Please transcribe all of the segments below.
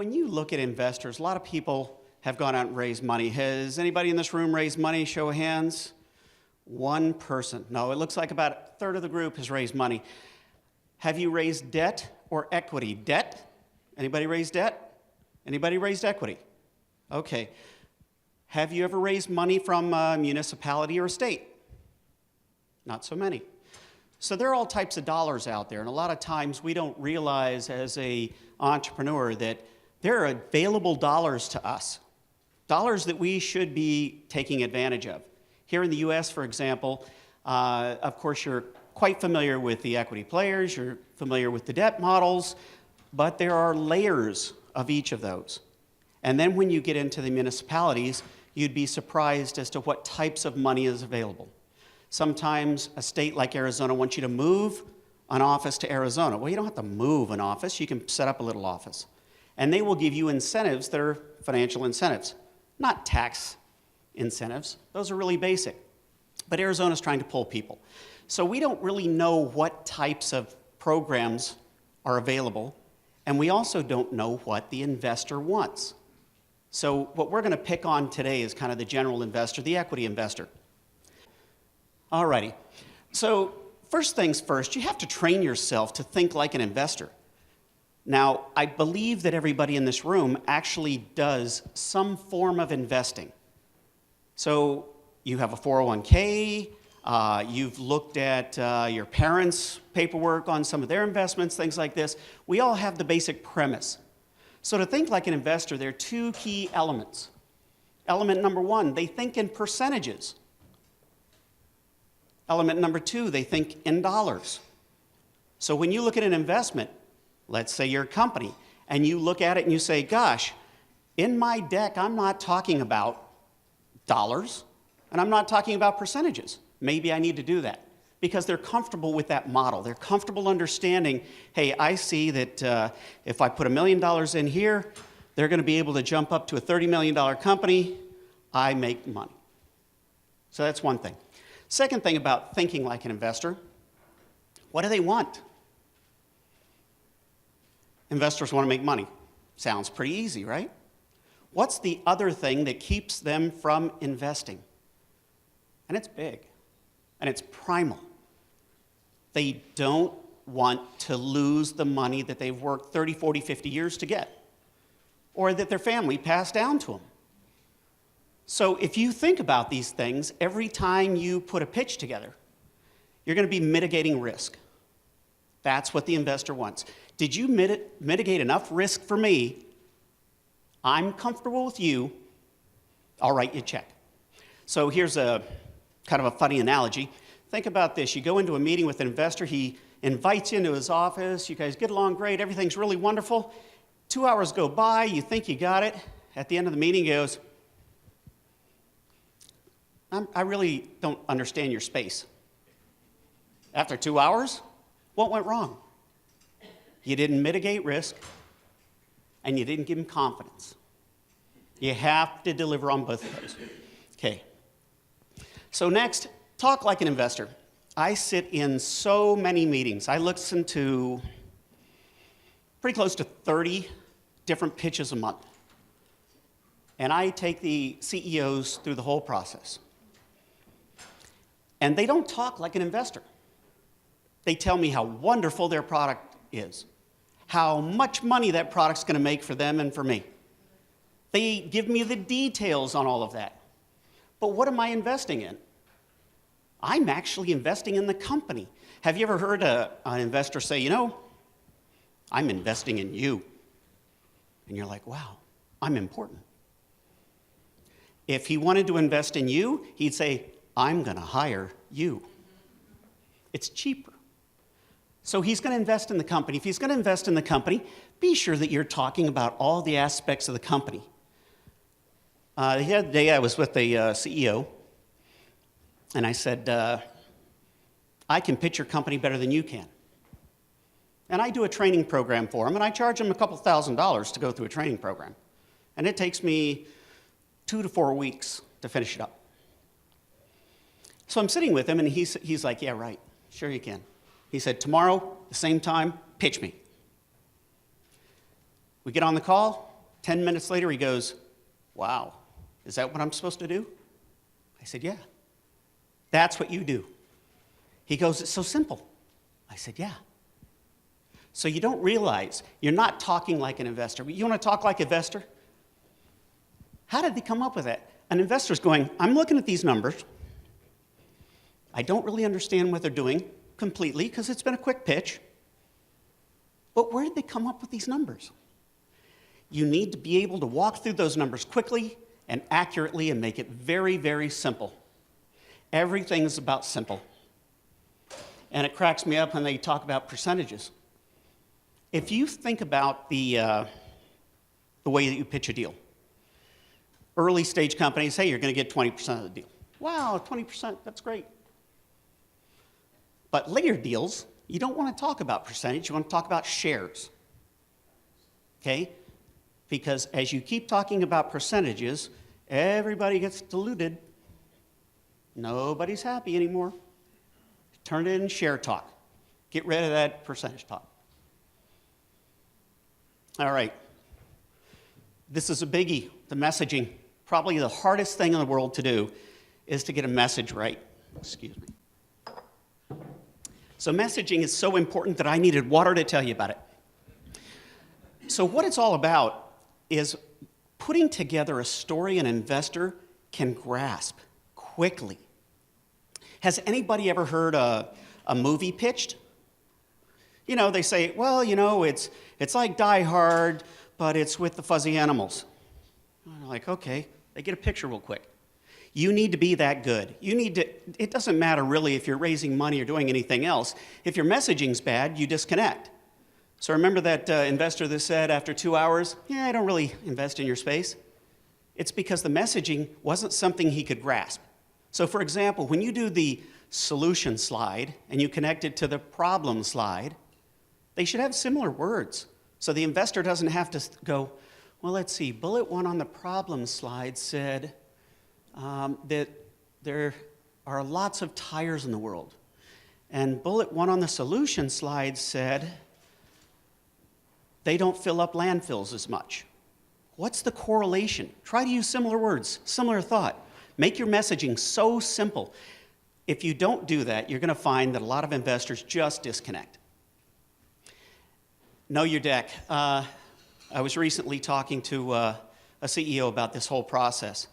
when you look at investors, a lot of people have gone out and raised money. Has anybody in this room raised money? Show of hands. One person. No, it looks like about a third of the group has raised money. Have you raised debt or equity? Debt? Anybody raised debt? Anybody raised equity? Okay. Have you ever raised money from a municipality or a state? Not so many. So there are all types of dollars out there, and a lot of times we don't realize as an entrepreneur that there are available dollars to us, dollars that we should be taking advantage of. Here in the US, for example, of course, you're quite familiar with the equity players, you're familiar with the debt models, but there are layers of each of those. And then when you get into the municipalities, you'd be surprised as to what types of money is available. Sometimes a state like Arizona wants you to move an office to Arizona. Well, you don't have to move an office, you can set up a little office. And they will give you incentives that are financial incentives, not tax incentives. Those are really basic. But Arizona's trying to pull people. So we don't really know what types of programs are available, and we also don't know what the investor wants. So what we're going to pick on today is kind of the general investor, the equity investor. Alrighty. So first things first, you have to train yourself to think like an investor. Now, I believe that everybody in this room actually does some form of investing. So you have a 401k, you've looked at your parents' paperwork on some of their investments, things like this. We all have the basic premise. So to think like an investor, there are two key elements. Element number one, they think in percentages. Element number two, they think in dollars. So when you look at an investment, let's say you're a company, and you look at it and you say, gosh, in my deck, I'm not talking about dollars, and I'm not talking about percentages. Maybe I need to do that because they're comfortable with that model. They're comfortable understanding, hey, I see that if I put $1 million in here, they're going to be able to jump up to a $30 million company. I make money. So that's one thing. Second thing about thinking like an investor, what do they want? Investors want to make money. Sounds pretty easy, right? What's the other thing that keeps them from investing? And it's big, and it's primal. They don't want to lose the money that they've worked 30, 40, 50 years to get, or that their family passed down to them. So if you think about these things, every time you put a pitch together, you're going to be mitigating risk. That's what the investor wants. Did you mitigate enough risk for me? I'm comfortable with you. I'll write you a check. So here's a kind of a funny analogy. Think about this. You go into a meeting with an investor. He invites you into his office. You guys get along great. Everything's really wonderful. 2 hours go by. You think you got it. At the end of the meeting, he goes, I really don't understand your space. After 2 hours, what went wrong? You didn't mitigate risk, and you didn't give him confidence. You have to deliver on both of those. Okay. So next, talk like an investor. I sit in so many meetings. I listen to pretty close to 30 different pitches a month. And I take the CEOs through the whole process. And they don't talk like an investor. They tell me how wonderful their product is, how much money that product's going to make for them and for me. They give me the details on all of that. But what am I investing in? I'm actually investing in the company. Have you ever heard an investor say, you know, I'm investing in you? And you're like, wow, I'm important. If he wanted to invest in you, he'd say, I'm going to hire you. It's cheaper. So he's going to invest in the company. If he's going to invest in the company, be sure that you're talking about all the aspects of the company. The other day I was with a CEO, and I said, I can pitch your company better than you can. And I do a training program for him, and I charge him a couple $1,000s to go through a training program. And it takes me 2 to 4 weeks to finish it up. So I'm sitting with him, and he's like, yeah, right, sure you can. He said, tomorrow, the same time, pitch me. We get on the call. 10 minutes later, he goes, wow, is that what I'm supposed to do? I said, yeah. That's what you do. He goes, it's so simple. I said, yeah. So you don't realize you're not talking like an investor. You want to talk like an investor? How did they come up with that? An investor's going, I'm looking at these numbers. I don't really understand what they're doing completely because it's been a quick pitch. But where did they come up with these numbers? You need to be able to walk through those numbers quickly and accurately and make it very, very simple. Everything's about simple. And it cracks me up when they talk about percentages. If you think about the way that you pitch a deal, early stage companies, hey, you're going to get 20% of the deal. Wow, 20%, that's great. But later deals, you don't want to talk about percentage, you want to talk about shares. Okay? Because as you keep talking about percentages, everybody gets diluted. Nobody's happy anymore. Turn it into share talk. Get rid of that percentage talk. All right. This is a biggie, the messaging. Probably the hardest thing in the world to do is to get a message right. Excuse me. So messaging is so important that I needed water to tell you about it. So what it's all about is putting together a story an investor can grasp quickly. Has anybody ever heard a movie pitched? You know, they say, well, you know, it's like Die Hard, but it's with the fuzzy animals. And I'm like, okay, they get a picture real quick. You need to be that good. You need to, it doesn't matter really if you're raising money or doing anything else. If your messaging's bad, you disconnect. So remember that investor that said after 2 hours, yeah, I don't really invest in your space? It's because the messaging wasn't something he could grasp. So for example, when you do the solution slide and you connect it to the problem slide, they should have similar words. So the investor doesn't have to go, well, let's see, bullet 1 on the problem slide said that there are lots of tires in the world. And bullet 1 on the solution slide said they don't fill up landfills as much. What's the correlation? Try to use similar words, similar thought. Make your messaging so simple. If you don't do that, you're going to find that a lot of investors just disconnect. Know your deck. I was recently talking to a CEO about this whole process,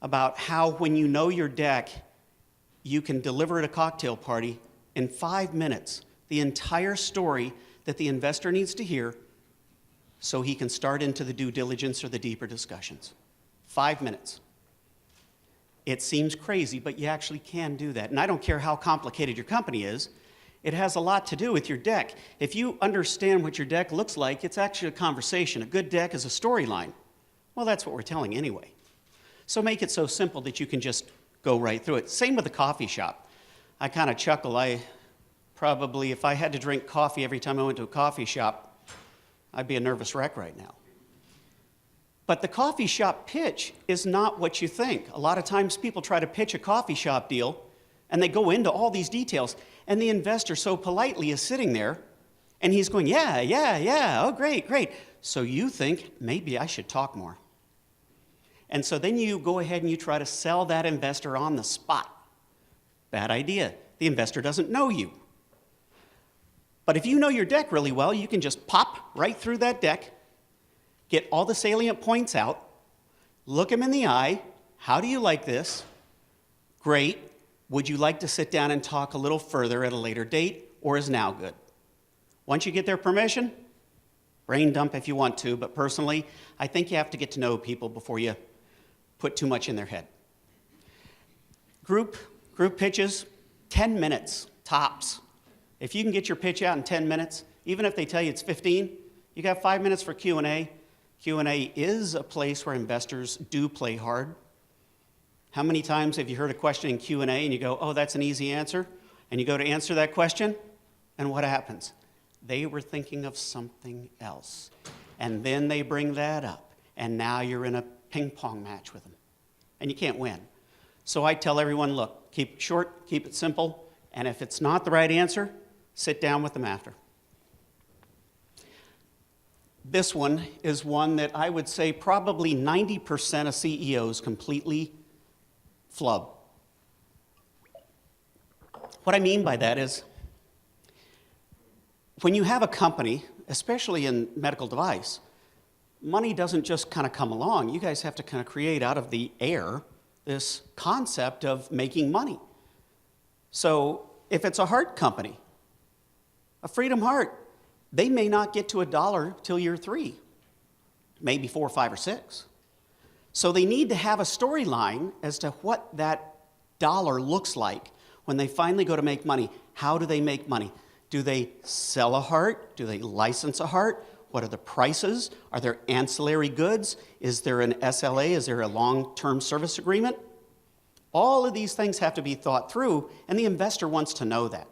about how when you know your deck, you can deliver at a cocktail party in 5 minutes the entire story that the investor needs to hear so he can start into the due diligence or the deeper discussions. 5 minutes. It seems crazy, but you actually can do that. And I don't care how complicated your company is. It has a lot to do with your deck. If you understand what your deck looks like, it's actually a conversation. A good deck is a storyline. Well, that's what we're telling anyway. So make it so simple that you can just go right through it. Same with a coffee shop. I kind of chuckle. I probably, if I had to drink coffee every time I went to a coffee shop, I'd be a nervous wreck right now. But the coffee shop pitch is not what you think. A lot of times people try to pitch a coffee shop deal, and they go into all these details, and the investor so politely is sitting there, and he's going, yeah, oh, great, great. So you think, maybe I should talk more. And so then you go ahead and you try to sell that investor on the spot. Bad idea. The investor doesn't know you. But if you know your deck really well, you can just pop right through that deck, get all the salient points out, look him in the eye. How do you like this? Great. Would you like to sit down and talk a little further at a later date, or is now good? Once you get their permission, brain dump if you want to, but personally, I think you have to get to know people before you put too much in their head. Group pitches, 10 minutes, tops. If you can get your pitch out in 10 minutes, even if they tell you it's 15, you got 5 minutes for Q&A. Q&A is a place where investors do play hard. How many times have you heard a question in Q&A and you go, oh, that's an easy answer? And you go to answer that question, and what happens? They were thinking of something else. And then they bring that up, and now you're in a ping pong match with them. And you can't win. So I tell everyone, look, keep it short, keep it simple, and if it's not the right answer, sit down with them after. This one is one that I would say probably 90% of CEOs completely flub. What I mean by that is, when you have a company, especially in medical device, money doesn't just kind of come along. You guys have to kind of create out of the air this concept of making money. So if it's a heart company, a Freedom Heart, they may not get to $1 till year 3, maybe 4, 5, or 6. So they need to have a storyline as to what that dollar looks like when they finally go to make money. How do they make money? Do they sell a heart? Do they license a heart? What are the prices? Are there ancillary goods? Is there an SLA? Is there a long-term service agreement? All of these things have to be thought through, and the investor wants to know that.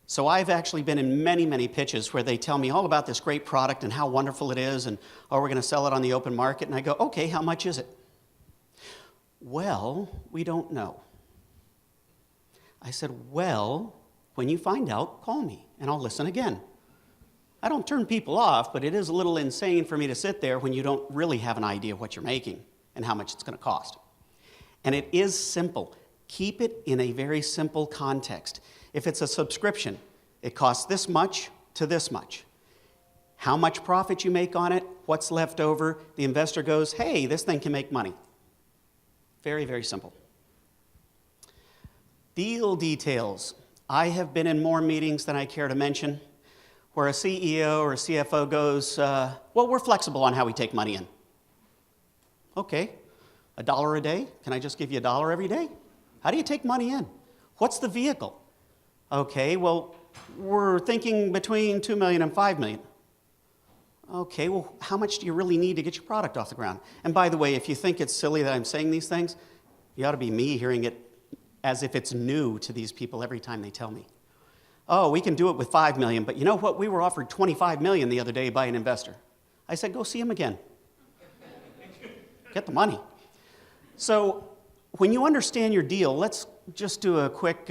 So I've actually been in many, many pitches where they tell me all about this great product and how wonderful it is, and, oh, we're going to sell it on the open market. And I go, okay, how much is it? Well, we don't know. I said, well, when you find out, call me, and I'll listen again. I don't turn people off, but it is a little insane for me to sit there when you don't really have an idea of what you're making and how much it's going to cost. And it is simple. Keep it in a very simple context. If it's a subscription, it costs this much to this much. How much profit you make on it, what's left over, the investor goes, hey, this thing can make money. Very, very simple. Deal details. I have been in more meetings than I care to mention where a CEO or a CFO goes, well, we're flexible on how we take money in. Okay, $1 a day? Can I just give you $1 every day? How do you take money in? What's the vehicle? Okay, well, we're thinking between $2 million and $5 million. Okay, well, how much do you really need to get your product off the ground? And by the way, if you think it's silly that I'm saying these things, you ought to be me hearing it as if it's new to these people every time they tell me. Oh, we can do it with $5 million, but you know what? We were offered $25 million the other day by an investor. I said, go see him again. Get the money. So when you understand your deal, let's just do a quick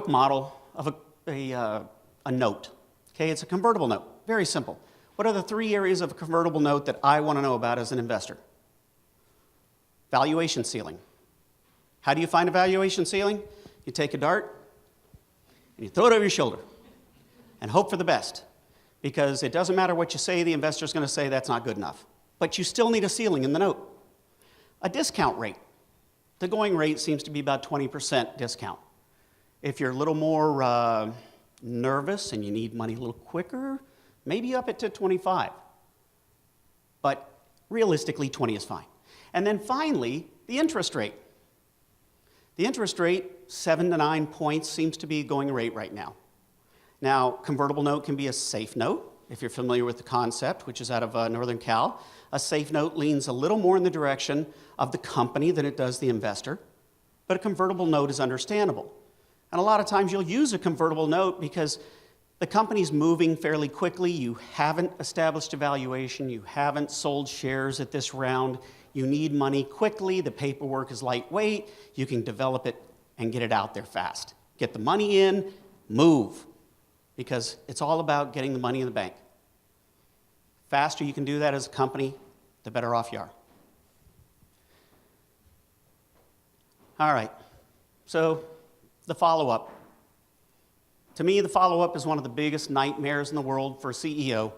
model of a note. Okay, it's a convertible note. Very simple. What are the 3 areas of a convertible note that I want to know about as an investor? Valuation ceiling. How do you find a valuation ceiling? You take a dart and you throw it over your shoulder and hope for the best, because it doesn't matter what you say, the investor's going to say that's not good enough. But you still need a ceiling in the note. A discount rate. The going rate seems to be about 20% discount. If you're a little more nervous and you need money a little quicker, maybe up it to 25. But realistically, 20 is fine. And then finally, the interest rate. The interest rate, 7 to 9 points, seems to be going rate right now. Now, convertible note can be a safe note, if you're familiar with the concept, which is out of Northern Cal. A safe note leans a little more in the direction of the company than it does the investor, but a convertible note is understandable. And a lot of times you'll use a convertible note because the company's moving fairly quickly, you haven't established a valuation, you haven't sold shares at this round, you need money quickly, the paperwork is lightweight, you can develop it and get it out there fast. Get the money in, move, because it's all about getting the money in the bank. Faster you can do that as a company, the better off you are. All right, so the follow-up. To me, the follow-up is one of the biggest nightmares in the world for a CEO.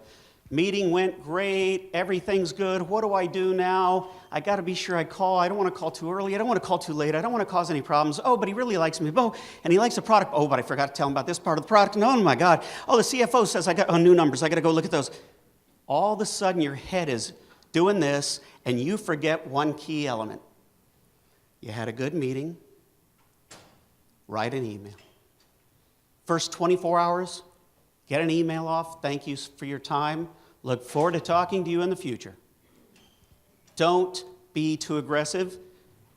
Meeting went great, everything's good, what do I do now? I gotta be sure I call, I don't wanna call too early, I don't wanna call too late, I don't wanna cause any problems. Oh, but he really likes me, oh, and he likes the product. Oh, but I forgot to tell him about this part of the product. No, oh my God. Oh, the CFO says I got new numbers, I gotta go look at those. All of a sudden your head is doing this and you forget one key element. You had a good meeting, write an email. First 24 hours, get an email off, thank you for your time, look forward to talking to you in the future. Don't be too aggressive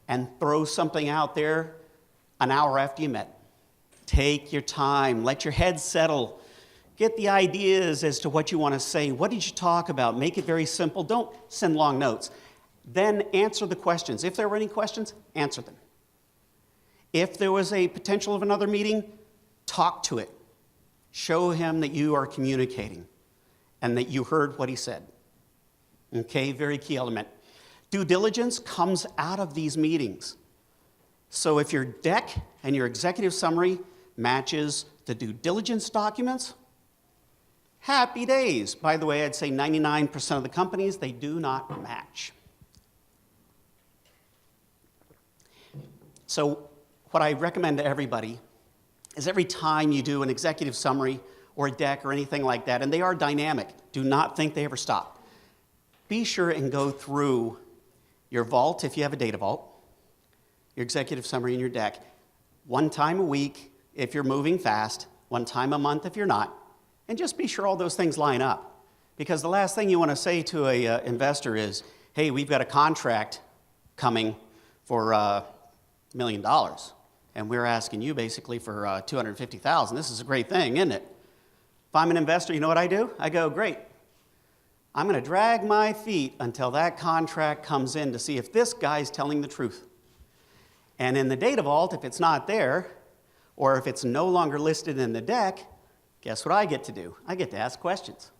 and throw something out there an hour after you met. Take your time, let your head settle, get the ideas as to what you want to say, what did you talk about, make it very simple, don't send long notes. Then answer the questions. If there were any questions, answer them. If there was a potential of another meeting, talk to it. Show him that you are communicating. and that you heard what he said. Okay, very key element. Due diligence comes out of these meetings. So if your deck and your executive summary matches the due diligence documents, happy days. By the way, I'd say 99% of the companies, they do not match. So what I recommend to everybody is every time you do an executive summary or a deck or anything like that, and they are dynamic, do not think they ever stop. Be sure and go through your vault if you have a data vault, your executive summary and your deck, one time a week if you're moving fast, one time a month if you're not, and just be sure all those things line up. Because the last thing you want to say to an investor is, hey, we've got a contract coming for $1 million, and we're asking you basically for $250,000. This is a great thing, isn't it? If I'm an investor, you know what I do? I go, great. I'm going to drag my feet until that contract comes in to see if this guy's telling the truth. And in the data vault, if it's not there, or if it's no longer listed in the deck, guess what I get to do? I get to ask questions.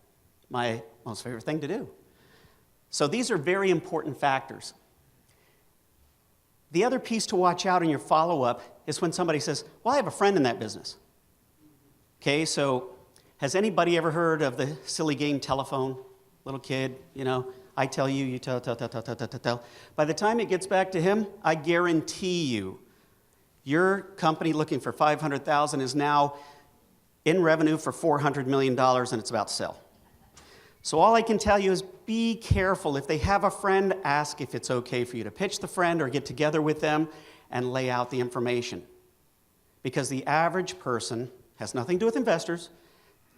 My most favorite thing to do. So these are very important factors. The other piece to watch out in your follow-up is when somebody says, well, I have a friend in that business. Okay, so has anybody ever heard of the silly game telephone? Little kid, you know, I tell you, you tell. By the time it gets back to him, I guarantee you, your company looking for $500,000 is now in revenue for $400 million and it's about to sell. So all I can tell you is be careful. If they have a friend, ask if it's okay for you to pitch the friend or get together with them and lay out the information. Because the average person has nothing to do with investors.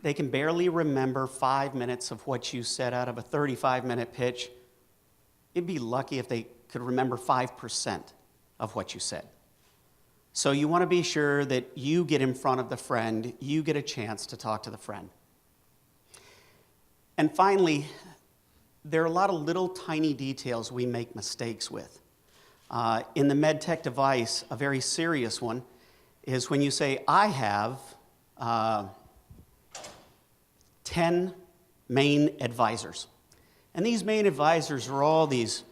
They can barely remember 5 minutes of what you said out of a 35-minute pitch. It'd be lucky if they could remember 5% of what you said. So you want to be sure that you get in front of the friend, you get a chance to talk to the friend. And finally, there are a lot of little tiny details we make mistakes with. In the MedTech device, a very serious one is when you say, I have 10 main advisors. And these main advisors are all these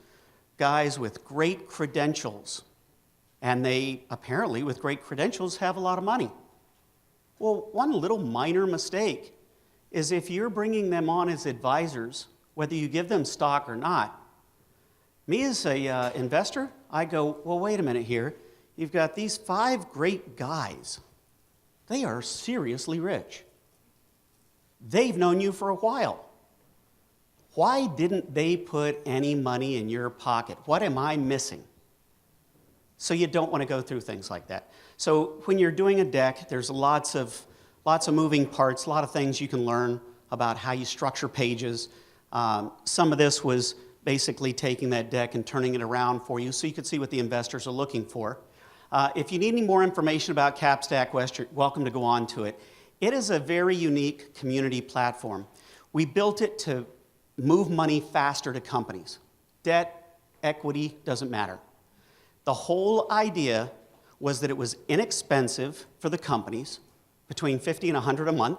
guys with great credentials. And they, apparently, with great credentials, have a lot of money. Well, one little minor mistake is if you're bringing them on as advisors, whether you give them stock or not, me as an investor, I go, well, wait a minute here. You've got these 5 great guys. They are seriously rich. They've known you for a while. Why didn't they put any money in your pocket? What am I missing? So you don't want to go through things like that. So when you're doing a deck, there's lots of moving parts, a lot of things you can learn about how you structure pages. Some of this was basically taking that deck and turning it around for you so you could see what the investors are looking for. If you need any more information about Capstack West, you're welcome to go on to it. It is a very unique community platform. We built it to move money faster to companies. Debt, equity, doesn't matter. The whole idea was that it was inexpensive for the companies, between $50 and $100 a month,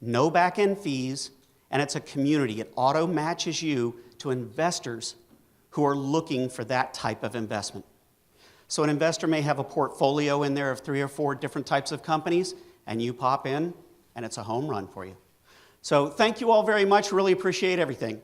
no back-end fees, and it's a community. It auto-matches you to investors who are looking for that type of investment. So an investor may have a portfolio in there of 3 or 4 different types of companies, and you pop in, and it's a home run for you. So thank you all very much. Really appreciate everything.